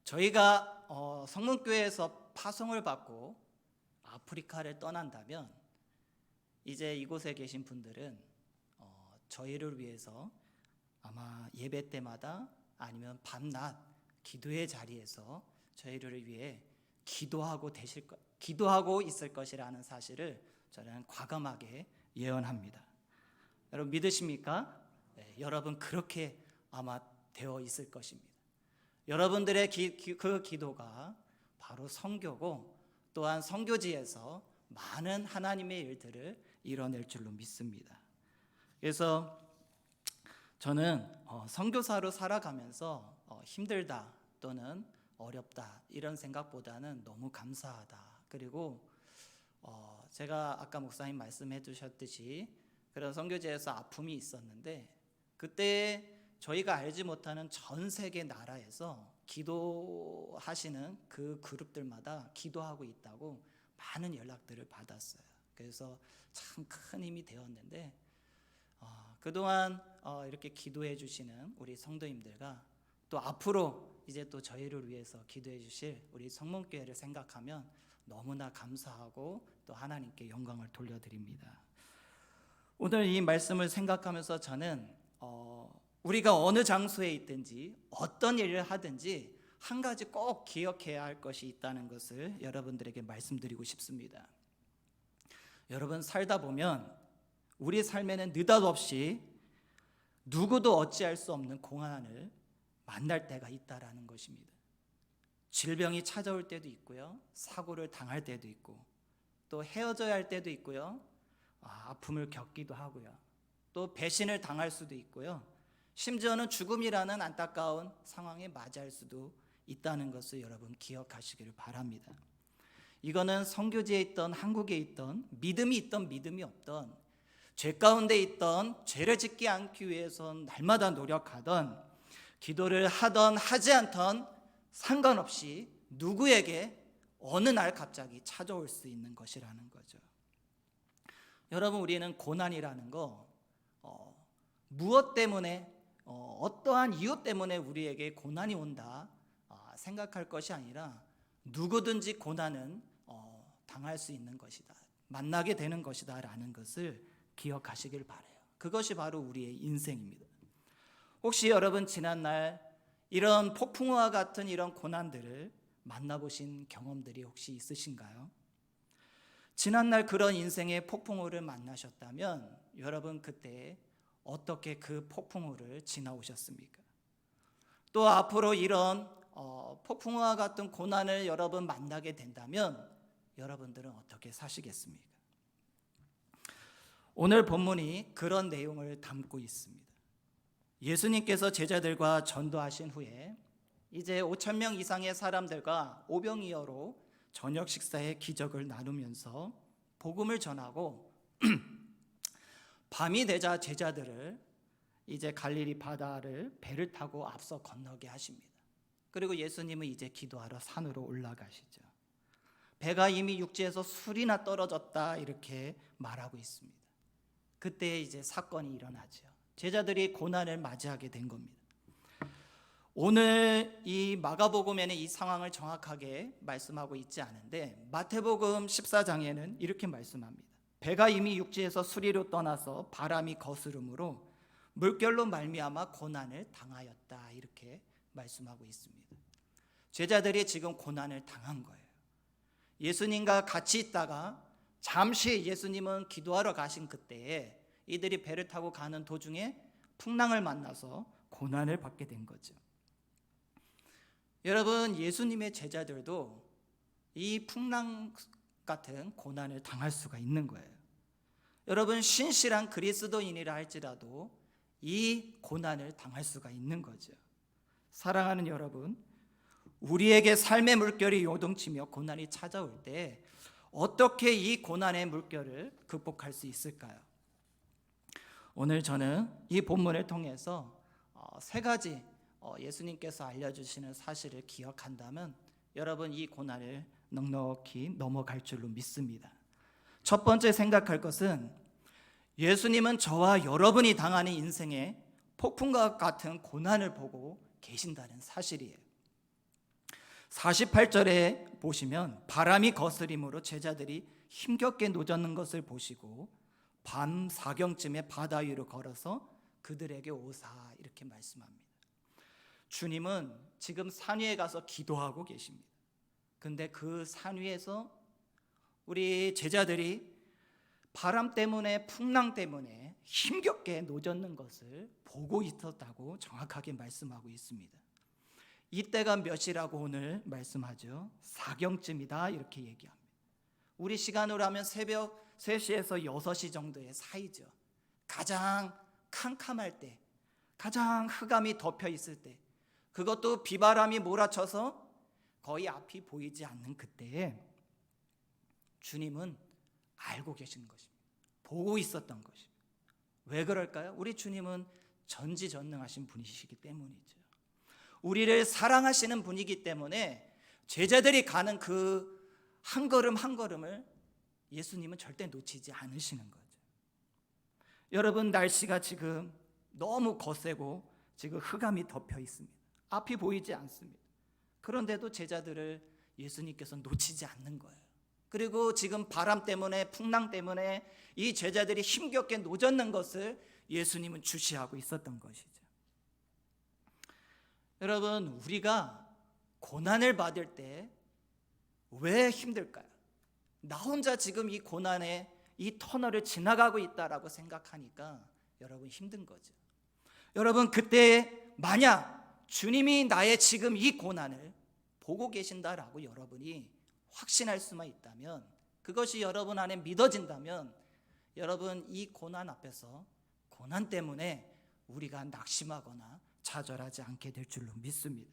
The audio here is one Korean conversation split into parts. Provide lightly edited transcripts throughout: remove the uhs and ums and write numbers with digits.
저희가 성문교회에서 파송을 받고 아프리카를 떠난다면 이제 이곳에 계신 분들은 저희를 위해서 아마 예배 때마다 아니면 밤낮 기도의 자리에서 저희를 위해 기도하고 있을 것이라는 사실을 저는 과감하게 예언합니다. 여러분 믿으십니까? 네, 여러분 그렇게 아마 되어 있을 것입니다. 여러분들의 그 기도가 바로 선교고 또한 선교지에서 많은 하나님의 일들을 이뤄낼 줄로 믿습니다. 그래서 저는 선교사로 살아가면서 힘들다 또는 어렵다 이런 생각보다는 너무 감사하다. 그리고 제가 아까 목사님 말씀해 주셨듯이 그런 선교지에서 아픔이 있었는데 그때 저희가 알지 못하는 전 세계 나라에서 기도하시는 그 그룹들마다 기도하고 있다고 많은 연락들을 받았어요. 그래서 참 큰 힘이 되었는데 그동안 이렇게 기도해 주시는 우리 성도님들과 또 앞으로 이제 또 저희를 위해서 기도해 주실 우리 성문교회를 생각하면 너무나 감사하고 또 하나님께 영광을 돌려드립니다. 오늘 이 말씀을 생각하면서 저는 우리가 어느 장소에 있든지 어떤 일을 하든지 한 가지 꼭 기억해야 할 것이 있다는 것을 여러분들에게 말씀드리고 싶습니다. 여러분 살다 보면 우리 삶에는 느닷없이 누구도 어찌할 수 없는 고난을 만날 때가 있다라는 것입니다. 질병이 찾아올 때도 있고요, 사고를 당할 때도 있고, 또 헤어져야 할 때도 있고요, 아픔을 겪기도 하고요, 또 배신을 당할 수도 있고요, 심지어는 죽음이라는 안타까운 상황에 맞이할 수도 있다는 것을 여러분 기억하시기를 바랍니다. 이거는 선교지에 있던 한국에 있던 믿음이 있던 믿음이 없던 죄 가운데 있던 죄를 짓지 않기 위해서 날마다 노력하던 기도를 하던 하지 않던 상관없이 누구에게 어느 날 갑자기 찾아올 수 있는 것이라는 거죠. 여러분 우리는 고난이라는 거 무엇 때문에 어떠한 이유 때문에 우리에게 고난이 온다 생각할 것이 아니라 누구든지 고난은 당할 수 있는 것이다, 만나게 되는 것이다 라는 것을 기억하시길 바라요. 그것이 바로 우리의 인생입니다. 혹시 여러분 지난날 이런 폭풍우와 같은 이런 고난들을 만나보신 경험들이 혹시 있으신가요? 지난날 그런 인생의 폭풍우를 만나셨다면 여러분 그때 어떻게 그 폭풍우를 지나오셨습니까? 또 앞으로 이런 폭풍우와 같은 고난을 여러분 만나게 된다면 여러분들은 어떻게 사시겠습니까? 오늘 본문이 그런 내용을 담고 있습니다. 예수님께서 제자들과 전도하신 후에 이제 5,000명 이상의 사람들과 오병이어로 저녁 식사의 기적을 나누면서 복음을 전하고 밤이 되자 제자들을 이제 갈릴리 바다를 배를 타고 앞서 건너게 하십니다. 그리고 예수님은 이제 기도하러 산으로 올라가시죠. 배가 이미 육지에서 술이나 떨어졌다 이렇게 말하고 있습니다. 그때 이제 사건이 일어나죠. 제자들이 고난을 맞이하게 된 겁니다. 오늘 이 마가복음에는 이 상황을 정확하게 말씀하고 있지 않은데 마태복음 14장에는 이렇게 말씀합니다. 배가 이미 육지에서 수리로 떠나서 바람이 거스름으로 물결로 말미암아 고난을 당하였다 이렇게 말씀하고 있습니다. 제자들이 지금 고난을 당한 거예요. 예수님과 같이 있다가 잠시 예수님은 기도하러 가신 그때에 이들이 배를 타고 가는 도중에 풍랑을 만나서 고난을 받게 된 거죠. 여러분 예수님의 제자들도 이 풍랑 같은 고난을 당할 수가 있는 거예요. 여러분 신실한 그리스도인이라 할지라도 이 고난을 당할 수가 있는 거죠. 사랑하는 여러분, 우리에게 삶의 물결이 요동치며 고난이 찾아올 때 어떻게 이 고난의 물결을 극복할 수 있을까요? 오늘 저는 이 본문을 통해서 세 가지 예수님께서 알려주시는 사실을 기억한다면 여러분 이 고난을 넉넉히 넘어갈 줄로 믿습니다. 첫 번째 생각할 것은 예수님은 저와 여러분이 당하는 인생의 폭풍과 같은 고난을 보고 계신다는 사실이에요. 48절에 보시면 바람이 거스림으로 제자들이 힘겹게 노젓는 것을 보시고 밤 사경쯤에 바다 위로 걸어서 그들에게 오사 이렇게 말씀합니다. 주님은 지금 산 위에 가서 기도하고 계십니다. 근데 그 산 위에서 우리 제자들이 바람 때문에 풍랑 때문에 힘겹게 노젓는 것을 보고 있었다고 정확하게 말씀하고 있습니다. 이때가 몇이라고 오늘 말씀하죠. 사경쯤이다 이렇게 얘기합니다. 우리 시간으로 하면 새벽 3시에서 6시 정도의 사이죠. 가장 캄캄할 때, 가장 흑암이 덮여 있을 때, 그것도 비바람이 몰아쳐서 거의 앞이 보이지 않는 그때에 주님은 알고 계신 것입니다. 보고 있었던 것입니다. 왜 그럴까요? 우리 주님은 전지전능하신 분이시기 때문이죠. 우리를 사랑하시는 분이기 때문에 제자들이 가는 그 한 걸음 한 걸음을 예수님은 절대 놓치지 않으시는 거죠. 여러분, 날씨가 지금 너무 거세고 지금 흑암이 덮여 있습니다. 앞이 보이지 않습니다. 그런데도 제자들을 예수님께서 놓치지 않는 거예요. 그리고 지금 바람 때문에 풍랑 때문에 이 제자들이 힘겹게 노젓는 것을 예수님은 주시하고 있었던 것이죠. 여러분, 우리가 고난을 받을 때 왜 힘들까요? 나 혼자 지금 이 고난의 이 터널을 지나가고 있다라고 생각하니까 여러분 힘든 거죠. 여러분, 그때 만약 주님이 나의 지금 이 고난을 보고 계신다라고 여러분이 확신할 수만 있다면, 그것이 여러분 안에 믿어진다면 여러분 이 고난 앞에서 고난 때문에 우리가 낙심하거나 좌절하지 않게 될 줄로 믿습니다.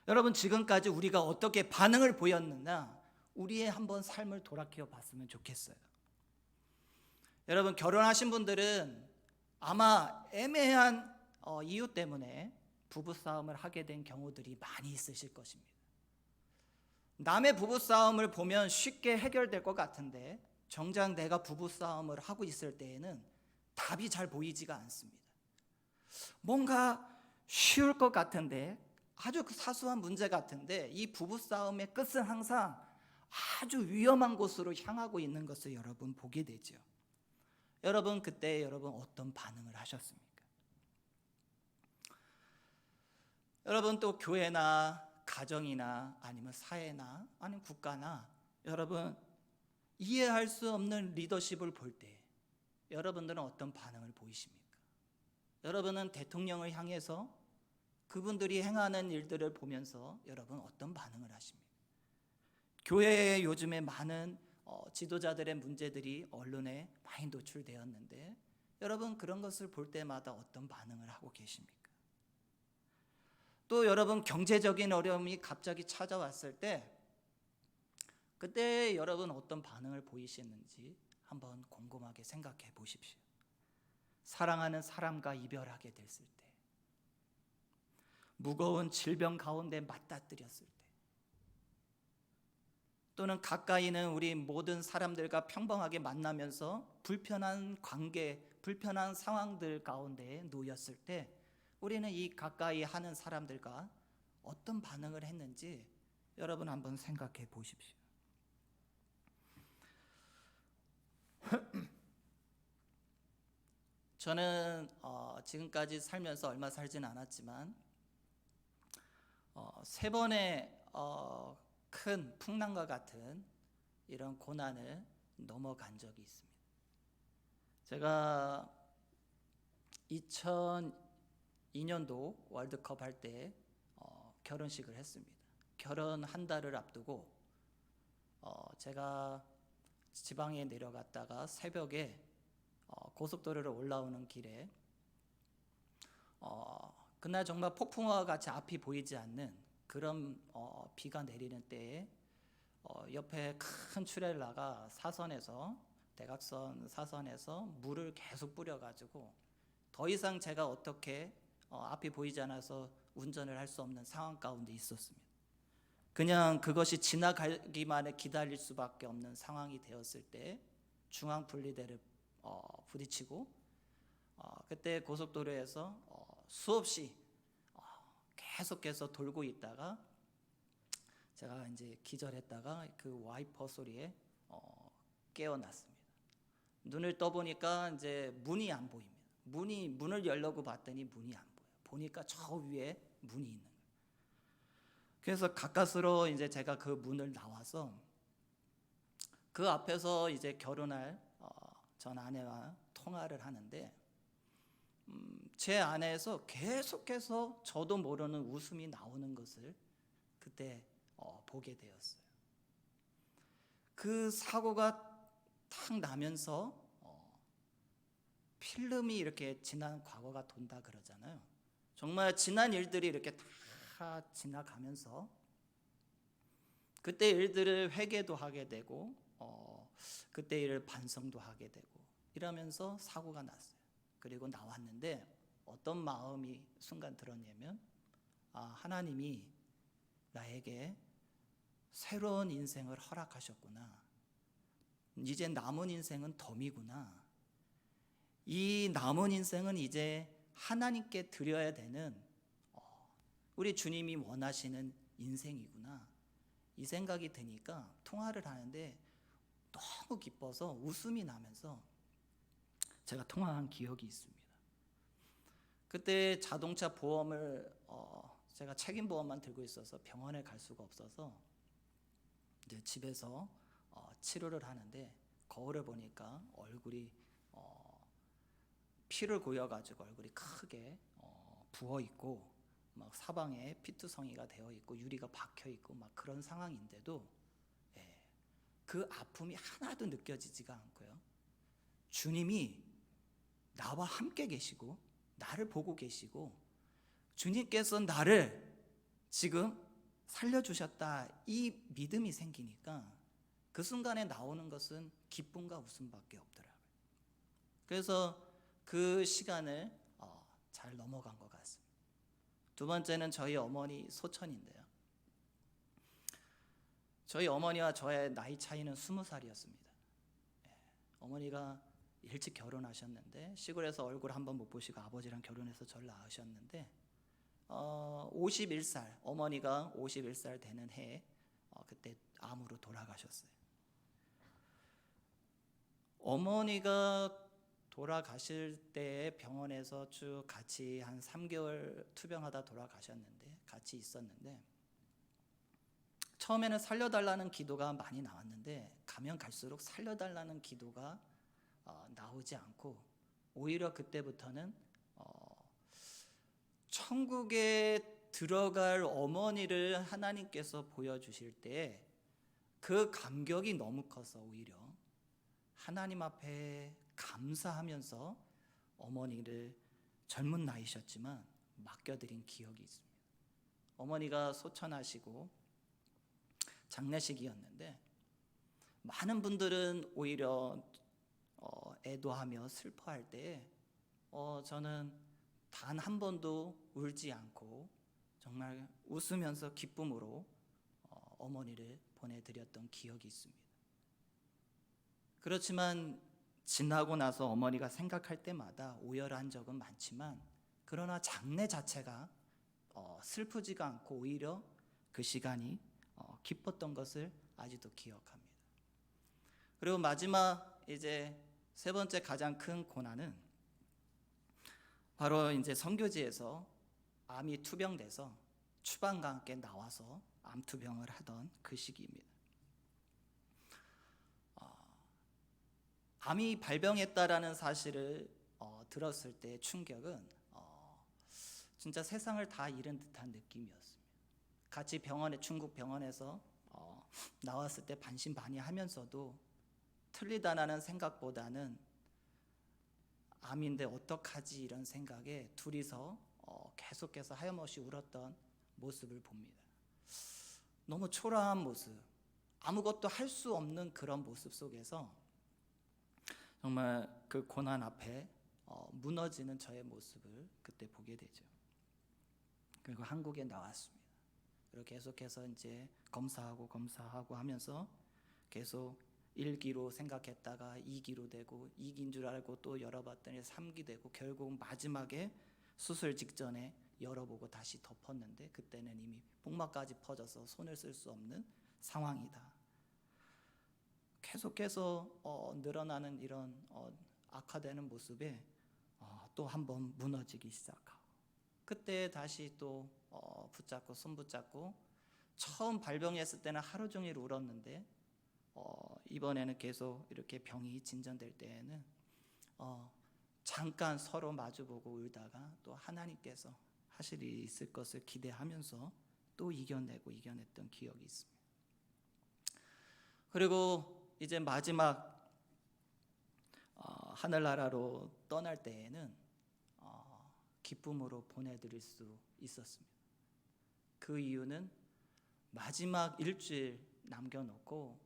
여러분, 지금까지 우리가 어떻게 반응을 보였느냐, 우리의 한번 삶을 돌아켜 봤으면 좋겠어요. 여러분, 결혼하신 분들은 아마 애매한 이유 때문에 부부싸움을 하게 된 경우들이 많이 있으실 것입니다. 남의 부부싸움을 보면 쉽게 해결될 것 같은데 정작 내가 부부싸움을 하고 있을 때에는 답이 잘 보이지가 않습니다. 뭔가 쉬울 것 같은데, 아주 사소한 문제 같은데 이 부부싸움의 끝은 항상 아주 위험한 곳으로 향하고 있는 것을 여러분 보게 되죠. 여러분, 그때 여러분 어떤 반응을 하셨습니까? 여러분, 또 교회나 가정이나 아니면 사회나 아니면 국가나 여러분 이해할 수 없는 리더십을 볼 때 여러분들은 어떤 반응을 보이십니까? 여러분은 대통령을 향해서 그분들이 행하는 일들을 보면서 여러분 어떤 반응을 하십니까? 교회에 요즘에 많은 지도자들의 문제들이 언론에 많이 노출되었는데 여러분 그런 것을 볼 때마다 어떤 반응을 하고 계십니까? 또 여러분 경제적인 어려움이 갑자기 찾아왔을 때 그때 여러분 어떤 반응을 보이시는지 한번 곰곰하게 생각해 보십시오. 사랑하는 사람과 이별하게 됐을 때, 무거운 질병 가운데 맞닥뜨렸을 때, 또는 가까이 있는 우리 모든 사람들과 평범하게 만나면서 불편한 관계, 불편한 상황들 가운데 놓였을 때 우리는 이 가까이 하는 사람들과 어떤 반응을 했는지 여러분 한번 생각해 보십시오. 저는 지금까지 살면서 얼마 살진 않았지만 3번의 큰 풍랑과 같은 이런 고난을 넘어간 적이 있습니다. 제가 2002년도 월드컵 할 때 결혼식을 했습니다. 결혼 한 달을 앞두고 제가 지방에 내려갔다가 새벽에 고속도로를 올라오는 길에 그날 정말 폭풍과 같이 앞이 보이지 않는 그런 비가 내리는 때에 옆에 큰 트레일러가 사선에서 대각선 사선에서 물을 계속 뿌려가지고 더 이상 제가 어떻게 앞이 보이지 않아서 운전을 할 수 없는 상황 가운데 있었습니다. 그냥 그것이 지나가기만을 기다릴 수밖에 없는 상황이 되었을 때 중앙 분리대를 부딪히고 그때 고속도로에서 수없이 계속해서 돌고 있다가 제가 이제 기절했다가 그 와이퍼 소리에 깨어났습니다. 눈을 떠보니까 이제 문이 안 보입니다. 문을 열려고 봤더니 문이 안 보여요. 보니까 저 위에 문이 있는 거예요. 그래서 가까스로 이제 제가 그 문을 나와서 그 앞에서 이제 결혼할 전 아내와 통화를 하는데 제 안에서 계속해서 저도 모르는 웃음이 나오는 것을 그때 보게 되었어요. 그 사고가 탁 나면서 필름이 이렇게 지난 과거가 돈다 그러잖아요. 정말 지난 일들이 이렇게 다 지나가면서 그때 일들을 회개도 하게 되고 그때 일을 반성도 하게 되고 이러면서 사고가 났어요. 그리고 나왔는데 어떤 마음이 순간 들었냐면 하나님이 나에게 새로운 인생을 허락하셨구나. 이제 남은 인생은 덤이구나. 이 남은 인생은 이제 하나님께 드려야 되는 우리 주님이 원하시는 인생이구나. 이 생각이 드니까 통화를 하는데 너무 기뻐서 웃음이 나면서 제가 통화한 기억이 있습니다. 그때 자동차 보험을 제가 책임 보험만 들고 있어서 병원에 갈 수가 없어서 이제 집에서 치료를 하는데 거울을 보니까 얼굴이 피를 고여가지고 얼굴이 크게 부어 있고 막 사방에 피투성이가 되어 있고 유리가 박혀 있고 막 그런 상황인데도 그 아픔이 하나도 느껴지지가 않고요. 주님이 나와 함께 계시고 나를 보고 계시고 주님께서 나를 지금 살려주셨다 이 믿음이 생기니까 그 순간에 나오는 것은 기쁨과 웃음밖에 없더라고요. 그래서 그 시간을 잘 넘어간 것 같습니다. 두 번째는 저희 어머니 소천인데요. 저희 어머니와 저의 나이 차이는 20살이었습니다. 어머니가 일찍 결혼하셨는데 시골에서 얼굴 한번 못 보시고 아버지랑 결혼해서 저를 낳으셨는데 51살 어머니가 51살 되는 해에 그때 암으로 돌아가셨어요. 어머니가 돌아가실 때 병원에서 쭉 같이 한 3개월 투병하다 돌아가셨는데 같이 있었는데 처음에는 살려달라는 기도가 많이 나왔는데 가면 갈수록 살려달라는 기도가 나오지 않고 오히려 그때부터는 천국에 들어갈 어머니를 하나님께서 보여주실 때 그 감격이 너무 커서 오히려 하나님 앞에 감사하면서 어머니를 젊은 나이셨지만 맡겨드린 기억이 있습니다. 어머니가 소천하시고 장례식이었는데 많은 분들은 오히려 애도하며 슬퍼할 때 저는 단 한 번도 울지 않고 정말 웃으면서 기쁨으로 어머니를 보내드렸던 기억이 있습니다. 그렇지만 지나고 나서 어머니가 생각할 때마다 오열한 적은 많지만 그러나 장례 자체가 슬프지가 않고 오히려 그 시간이 기뻤던 것을 아직도 기억합니다. 그리고 마지막 이제 세 번째 가장 큰 고난은 바로 이제 선교지에서 암이 투병돼서 추방과 함께 나와서 암 투병을 하던 그 시기입니다. 암이 발병했다라는 사실을 들었을 때 충격은 진짜 세상을 다 잃은 듯한 느낌이었습니다. 같이 중국 병원에서 나왔을 때 반신반의하면서도 틀리다라는 생각보다는 암인데 어떡하지 이런 생각에 둘이서 계속해서 하염없이 울었던 모습을 봅니다. 너무 초라한 모습, 아무것도 할 수 없는 그런 모습 속에서 정말 그 고난 앞에 무너지는 저의 모습을 그때 보게 되죠. 그리고 한국에 나왔습니다. 그리고 계속해서 이제 검사하고 하면서 계속 1기로 생각했다가 2기로 되고 2기인 줄 알고 또 열어봤더니 3기 되고 결국 마지막에 수술 직전에 열어보고 다시 덮었는데 그때는 이미 복막까지 퍼져서 손을 쓸 수 없는 상황이다. 계속해서 늘어나는 이런 악화되는 모습에 또 한번 무너지기 시작하고, 그때 다시 또 붙잡고 손 붙잡고, 처음 발병했을 때는 하루 종일 울었는데 이번에는 계속 이렇게 병이 진전될 때에는 잠깐 서로 마주보고 울다가 또 하나님께서 하실 일이 있을 것을 기대하면서 또 이겨냈던 기억이 있습니다. 그리고 이제 마지막 하늘나라로 떠날 때에는 기쁨으로 보내드릴 수 있었습니다. 그 이유는 마지막 일주일 남겨놓고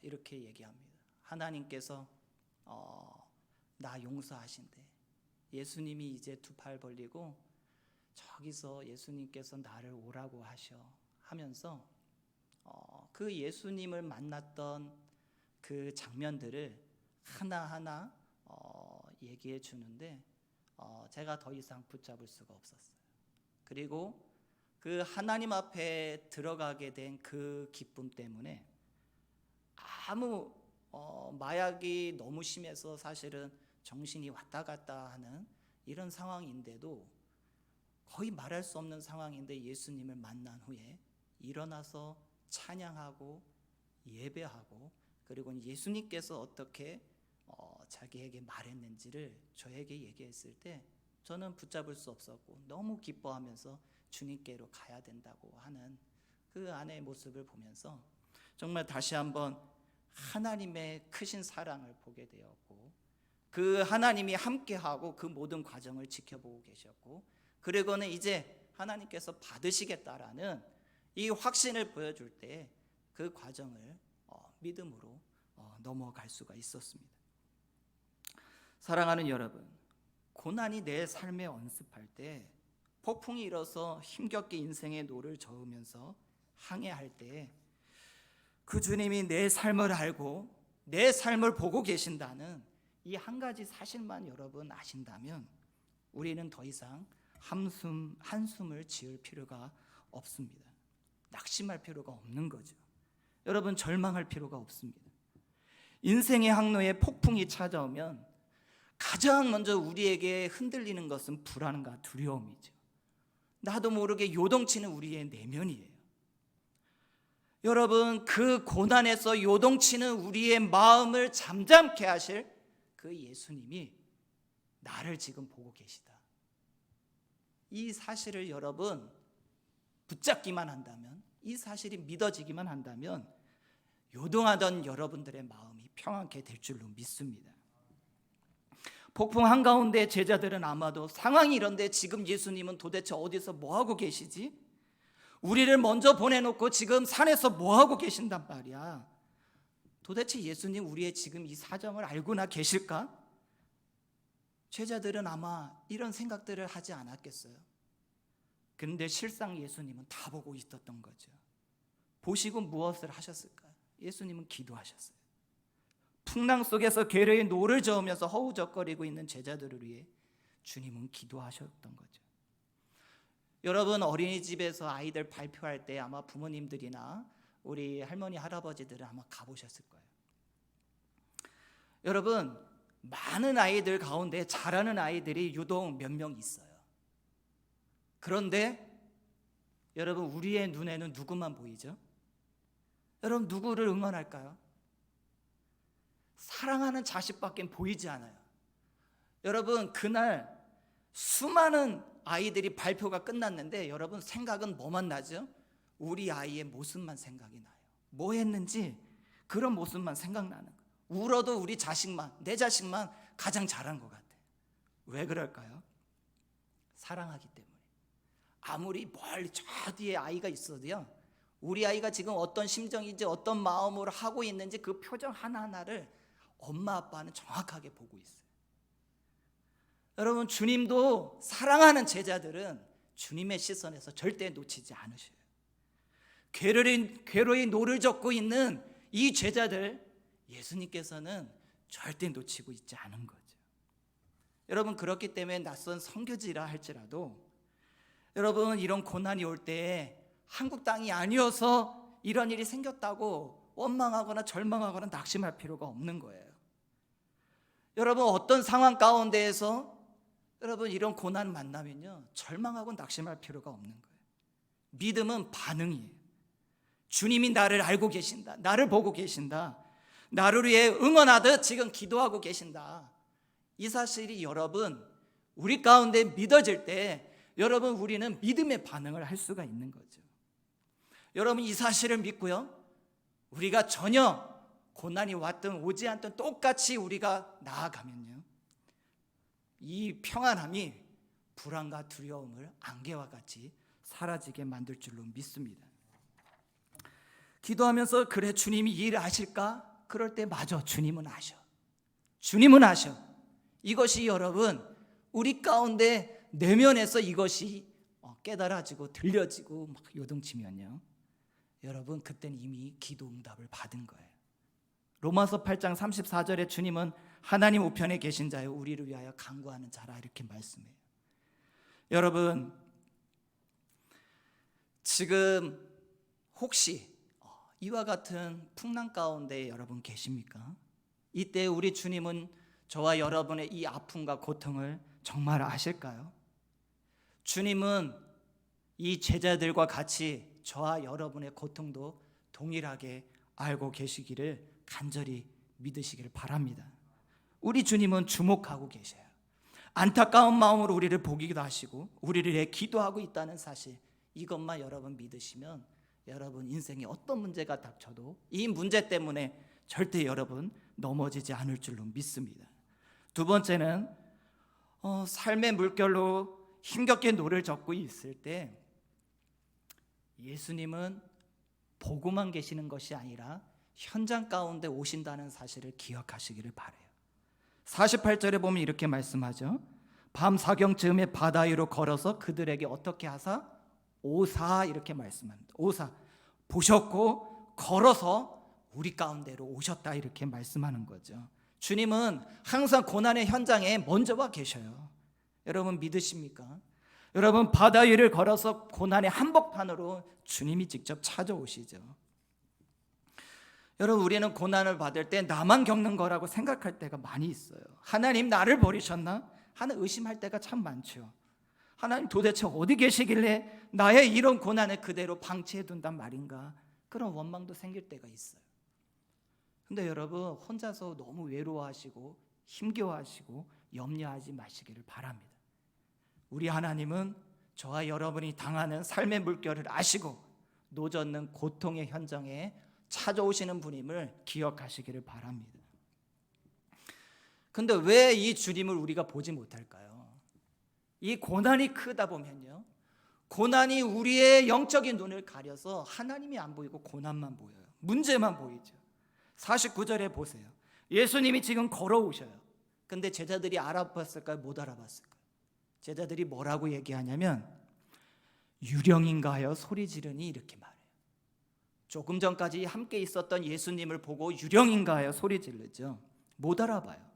이렇게 얘기합니다. 하나님께서 나 용서하신대. 예수님이 이제 두 팔 벌리고 저기서 예수님께서 나를 오라고 하셔 하면서 그 예수님을 만났던 그 장면들을 하나하나 얘기해 주는데 제가 더 이상 붙잡을 수가 없었어요. 그리고 그 하나님 앞에 들어가게 된 그 기쁨 때문에 아무 마약이 너무 심해서 사실은 정신이 왔다 갔다 하는 이런 상황인데도, 거의 말할 수 없는 상황인데 예수님을 만난 후에 일어나서 찬양하고 예배하고, 그리고 예수님께서 어떻게 자기에게 말했는지를 저에게 얘기했을 때 저는 붙잡을 수 없었고 너무 기뻐하면서 주님께로 가야 된다고 하는 그 아내의 모습을 보면서 정말 다시 한번 하나님의 크신 사랑을 보게 되었고, 그 하나님이 함께하고 그 모든 과정을 지켜보고 계셨고, 그리고는 이제 하나님께서 받으시겠다라는 이 확신을 보여줄 때 그 과정을 믿음으로 넘어갈 수가 있었습니다. 사랑하는 여러분, 고난이 내 삶에 언습할 때, 폭풍이 일어서 힘겹게 인생의 노를 저으면서 항해할 때 그 주님이 내 삶을 알고 내 삶을 보고 계신다는 이 한 가지 사실만 여러분 아신다면 우리는 더 이상 한숨을 지을 필요가 없습니다. 낙심할 필요가 없는 거죠. 여러분, 절망할 필요가 없습니다. 인생의 항로에 폭풍이 찾아오면 가장 먼저 우리에게 흔들리는 것은 불안과 두려움이죠. 나도 모르게 요동치는 우리의 내면이에요. 여러분, 그 고난에서 요동치는 우리의 마음을 잠잠케 하실 그 예수님이 나를 지금 보고 계시다. 이 사실을 여러분 붙잡기만 한다면, 이 사실이 믿어지기만 한다면 요동하던 여러분들의 마음이 평안케 될 줄로 믿습니다. 폭풍 한가운데 제자들은 아마도 상황이 이런데 지금 예수님은 도대체 어디서 뭐하고 계시지? 우리를 먼저 보내놓고 지금 산에서 뭐하고 계신단 말이야. 도대체 예수님 우리의 지금 이 사정을 알고나 계실까? 제자들은 아마 이런 생각들을 하지 않았겠어요. 그런데 실상 예수님은 다 보고 있었던 거죠. 보시고 무엇을 하셨을까요? 예수님은 기도하셨어요. 풍랑 속에서 괴로의 노를 저으면서 허우적거리고 있는 제자들을 위해 주님은 기도하셨던 거죠. 여러분, 어린이집에서 아이들 발표할 때 아마 부모님들이나 우리 할머니 할아버지들은 아마 가보셨을 거예요. 여러분, 많은 아이들 가운데 잘하는 아이들이 유독 몇 명 있어요. 그런데 여러분, 우리의 눈에는 누구만 보이죠? 여러분, 누구를 응원할까요? 사랑하는 자식밖에 보이지 않아요. 여러분, 그날 수많은 아이들이 발표가 끝났는데 여러분, 생각은 뭐만 나죠? 우리 아이의 모습만 생각이 나요. 뭐 했는지 그런 모습만 생각나는 거예요. 울어도 우리 자식만, 내 자식만 가장 잘한 것 같아요. 왜 그럴까요? 사랑하기 때문에. 아무리 멀리 저 뒤에 아이가 있어도요, 우리 아이가 지금 어떤 심정인지 어떤 마음으로 하고 있는지 그 표정 하나하나를 엄마 아빠는 정확하게 보고 있어요. 여러분, 주님도 사랑하는 제자들은 주님의 시선에서 절대 놓치지 않으셔요. 괴로이 노를 젓고 있는 이 제자들, 예수님께서는 절대 놓치고 있지 않은 거죠. 여러분, 그렇기 때문에 낯선 선교지라 할지라도 여러분, 이런 고난이 올 때 한국 땅이 아니어서 이런 일이 생겼다고 원망하거나 절망하거나 낙심할 필요가 없는 거예요. 여러분, 어떤 상황 가운데에서 여러분 이런 고난 만나면요, 절망하고 낙심할 필요가 없는 거예요. 믿음은 반응이에요. 주님이 나를 알고 계신다, 나를 보고 계신다, 나를 위해 응원하듯 지금 기도하고 계신다. 이 사실이 여러분 우리 가운데 믿어질 때 여러분 우리는 믿음의 반응을 할 수가 있는 거죠. 여러분, 이 사실을 믿고요, 우리가 전혀 고난이 왔든 오지 않든 똑같이 우리가 나아가면요, 이 평안함이 불안과 두려움을 안개와 같이 사라지게 만들 줄로 믿습니다. 기도하면서 그래 주님이 이 일을 아실까? 그럴 때 맞아, 주님은 아셔. 주님은 아셔. 이것이 여러분 우리 가운데 내면에서 이것이 깨달아지고 들려지고 막 요동치면요, 여러분 그때는 이미 기도 응답을 받은 거예요. 로마서 8장 34절에 주님은 하나님 우편에 계신 자여 우리를 위하여 간구하는 자라 이렇게 말씀해요. 여러분, 지금 혹시 이와 같은 풍랑 가운데 여러분 계십니까? 이때 우리 주님은 저와 여러분의 이 아픔과 고통을 정말 아실까요? 주님은 이 제자들과 같이 저와 여러분의 고통도 동일하게 알고 계시기를 간절히 믿으시기를 바랍니다. 우리 주님은 주목하고 계셔요. 안타까운 마음으로 우리를 보기도 하시고 우리를 위해 기도하고 있다는 사실, 이것만 여러분 믿으시면 여러분 인생에 어떤 문제가 닥쳐도 이 문제 때문에 절대 여러분 넘어지지 않을 줄로 믿습니다. 두 번째는 삶의 물결로 힘겹게 노를 젓고 있을 때 예수님은 보고만 계시는 것이 아니라 현장 가운데 오신다는 사실을 기억하시기를 바라요. 48절에 보면 이렇게 말씀하죠. 밤 사경쯤에 바다 위로 걸어서 그들에게 어떻게 하사? 오사, 이렇게 말씀합니다. 오사, 보셨고 걸어서 우리 가운데로 오셨다, 이렇게 말씀하는 거죠. 주님은 항상 고난의 현장에 먼저 와 계셔요. 여러분 믿으십니까? 여러분, 바다 위를 걸어서 고난의 한복판으로 주님이 직접 찾아오시죠. 여러분, 우리는 고난을 받을 때 나만 겪는 거라고 생각할 때가 많이 있어요. 하나님 나를 버리셨나? 하는 의심할 때가 참 많죠. 하나님 도대체 어디 계시길래 나의 이런 고난을 그대로 방치해 둔단 말인가? 그런 원망도 생길 때가 있어요. 근데 여러분, 혼자서 너무 외로워하시고 힘겨워하시고 염려하지 마시기를 바랍니다. 우리 하나님은 저와 여러분이 당하는 삶의 물결을 아시고 노젓는 고통의 현장에 찾아오시는 분임을 기억하시기를 바랍니다. 근데 왜 이 주님을 우리가 보지 못할까요? 이 고난이 크다 보면요, 고난이 우리의 영적인 눈을 가려서 하나님이 안 보이고 고난만 보여요. 문제만 보이죠. 49절에 보세요. 예수님이 지금 걸어오셔요. 근데 제자들이 알아봤을까요? 못 알아봤을까요? 제자들이 뭐라고 얘기하냐면 유령인가 하여 소리 지르니, 이렇게 말해요. 조금 전까지 함께 있었던 예수님을 보고 유령인가 하여 소리 지르죠. 못 알아봐요.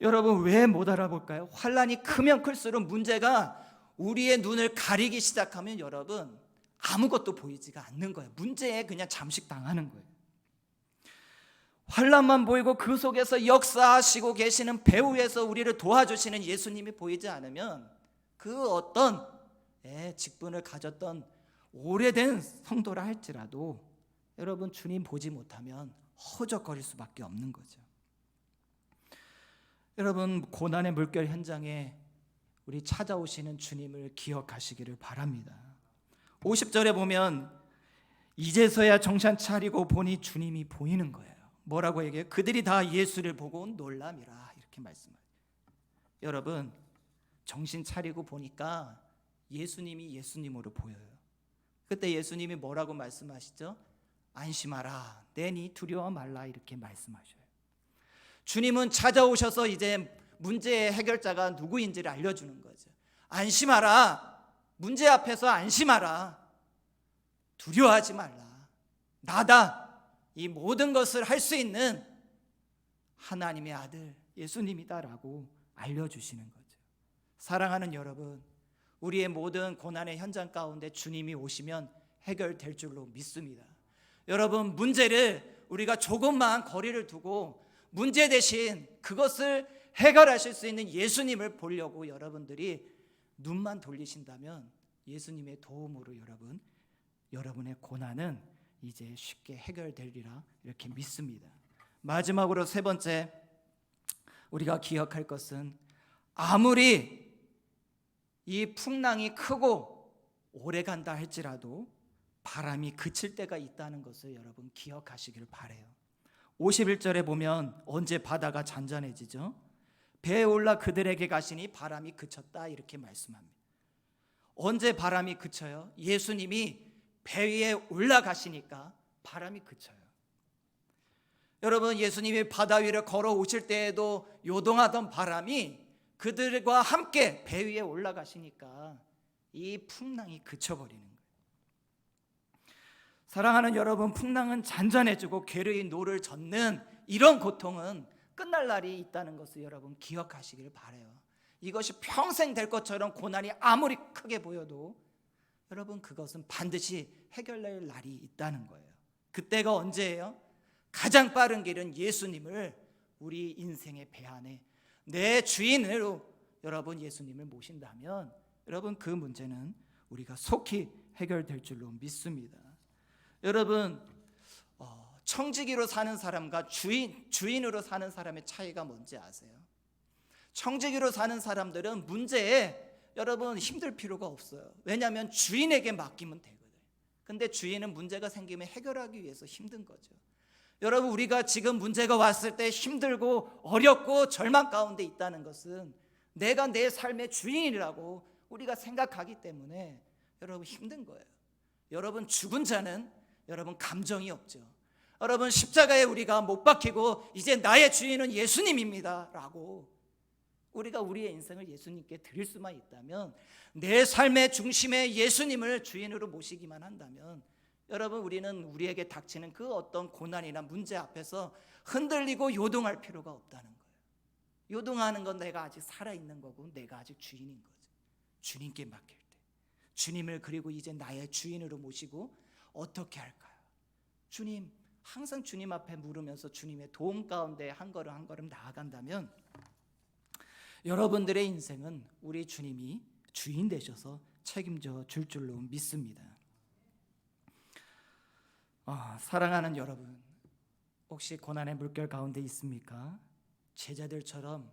여러분, 왜 못 알아볼까요? 환난이 크면 클수록 문제가 우리의 눈을 가리기 시작하면 여러분 아무것도 보이지가 않는 거예요. 문제에 그냥 잠식당하는 거예요. 환난만 보이고 그 속에서 역사하시고 계시는 배후에서 우리를 도와주시는 예수님이 보이지 않으면 그 어떤 직분을 가졌던 오래된 성도라 할지라도 여러분 주님 보지 못하면 허적거릴 수밖에 없는 거죠. 여러분, 고난의 물결 현장에 우리 찾아오시는 주님을 기억하시기를 바랍니다. 50절에 보면 이제서야 정신 차리고 보니 주님이 보이는 거예요. 뭐라고 얘기해요? 그들이 다 예수를 보고 놀람이라, 이렇게 말씀해요. 여러분, 정신 차리고 보니까 예수님이 예수님으로 보여요. 그때 예수님이 뭐라고 말씀하시죠? 안심하라, 내니 두려워 말라, 이렇게 말씀하셔요. 주님은 찾아오셔서 이제 문제의 해결자가 누구인지를 알려주는 거죠. 안심하라, 문제 앞에서 안심하라, 두려워하지 말라, 나다, 이 모든 것을 할 수 있는 하나님의 아들 예수님이다라고 알려주시는 거죠. 사랑하는 여러분, 우리의 모든 고난의 현장 가운데 주님이 오시면 해결될 줄로 믿습니다. 여러분, 문제를 우리가 조금만 거리를 두고 문제 대신 그것을 해결하실 수 있는 예수님을 보려고 여러분들이 눈만 돌리신다면 예수님의 도움으로 여러분의 고난은 이제 쉽게 해결되리라 이렇게 믿습니다. 마지막으로 세 번째, 우리가 기억할 것은 아무리 이 풍랑이 크고 오래 간다 할지라도 바람이 그칠 때가 있다는 것을 여러분 기억하시길 바라요. 51절에 보면 언제 바다가 잔잔해지죠? 배에 올라 그들에게 가시니 바람이 그쳤다 이렇게 말씀합니다. 언제 바람이 그쳐요? 예수님이 배 위에 올라가시니까 바람이 그쳐요. 여러분, 예수님이 바다 위를 걸어오실 때에도 요동하던 바람이 그들과 함께 배 위에 올라가시니까 이 풍랑이 그쳐버리는 거예요. 사랑하는 여러분, 풍랑은 잔잔해지고 괴로이 노를 젓는 이런 고통은 끝날 날이 있다는 것을 여러분 기억하시길 바라요. 이것이 평생 될 것처럼 고난이 아무리 크게 보여도 여러분 그것은 반드시 해결될 날이 있다는 거예요. 그때가 언제예요? 가장 빠른 길은 예수님을 우리 인생의 배 안에 내 주인으로 여러분 예수님을 모신다면 여러분 그 문제는 우리가 속히 해결될 줄로 믿습니다. 여러분, 청지기로 사는 사람과 주인으로 사는 사람의 차이가 뭔지 아세요? 청지기로 사는 사람들은 문제에 여러분 힘들 필요가 없어요. 왜냐하면 주인에게 맡기면 되거든요. 근데 주인은 문제가 생기면 해결하기 위해서 힘든 거죠. 여러분, 우리가 지금 문제가 왔을 때 힘들고 어렵고 절망 가운데 있다는 것은 내가 내 삶의 주인이라고 우리가 생각하기 때문에 여러분 힘든 거예요. 여러분, 죽은 자는 여러분 감정이 없죠. 여러분, 십자가에 우리가 못 박히고 이제 나의 주인은 예수님입니다 라고 우리가 우리의 인생을 예수님께 드릴 수만 있다면, 내 삶의 중심에 예수님을 주인으로 모시기만 한다면 여러분 우리는 우리에게 닥치는 그 어떤 고난이나 문제 앞에서 흔들리고 요동할 필요가 없다는 거예요. 요동하는 건 내가 아직 살아있는 거고 내가 아직 주인인 거죠. 주님께 맡길 때 주님을 그리고 이제 나의 주인으로 모시고 어떻게 할까요? 주님, 항상 주님 앞에 물으면서 주님의 도움 가운데 한 걸음 한 걸음 나아간다면 여러분들의 인생은 우리 주님이 주인 되셔서 책임져 줄 줄로 믿습니다. 사랑하는 여러분, 혹시 고난의 물결 가운데 있습니까? 제자들처럼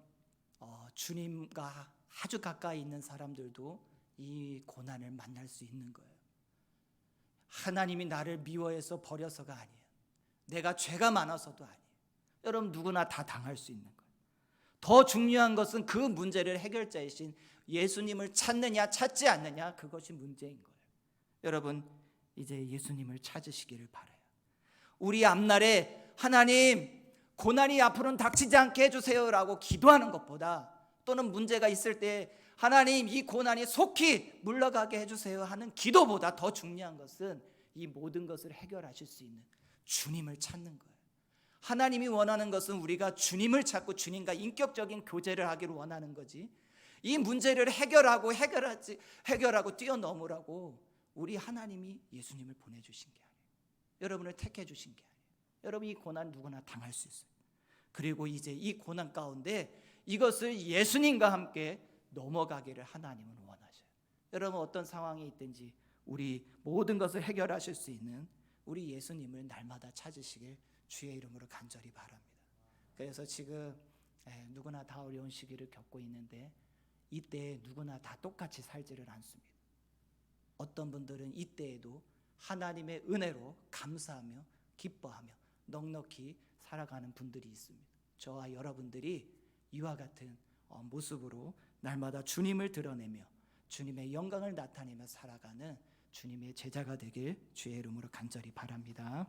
주님과 아주 가까이 있는 사람들도 이 고난을 만날 수 있는 거예요. 하나님이 나를 미워해서 버려서가 아니에요. 내가 죄가 많아서도 아니에요. 여러분 누구나 다 당할 수 있는 거예요. 더 중요한 것은 그 문제를 해결자이신 예수님을 찾느냐 찾지 않느냐, 그것이 문제인 거예요. 여러분 이제 예수님을 찾으시기를 바라요. 우리 앞날에 하나님 고난이 앞으로는 닥치지 않게 해주세요 라고 기도하는 것보다, 또는 문제가 있을 때 하나님 이 고난이 속히 물러가게 해주세요 하는 기도보다 더 중요한 것은 이 모든 것을 해결하실 수 있는 주님을 찾는 거예요. 하나님이 원하는 것은 우리가 주님을 찾고 주님과 인격적인 교제를 하기를 원하는 거지, 이 문제를 해결하고 뛰어넘으라고 우리 하나님이 예수님을 보내주신 게 아니에요. 여러분을 택해 주신 게 아니에요. 여러분 이 고난 누구나 당할 수 있어요. 그리고 이제 이 고난 가운데 이것을 예수님과 함께 넘어가기를 하나님은 원하셔요. 여러분 어떤 상황이 있든지 우리 모든 것을 해결하실 수 있는 우리 예수님을 날마다 찾으시길 주의 이름으로 간절히 바랍니다. 그래서 지금 누구나 다 어려운 시기를 겪고 있는데 이때 누구나 다 똑같이 살지를 않습니다. 어떤 분들은 이때에도 하나님의 은혜로 감사하며 기뻐하며 넉넉히 살아가는 분들이 있습니다. 저와 여러분들이 이와 같은 모습으로 날마다 주님을 드러내며 주님의 영광을 나타내며 살아가는 주님의 제자가 되길 주의 이름으로 간절히 바랍니다.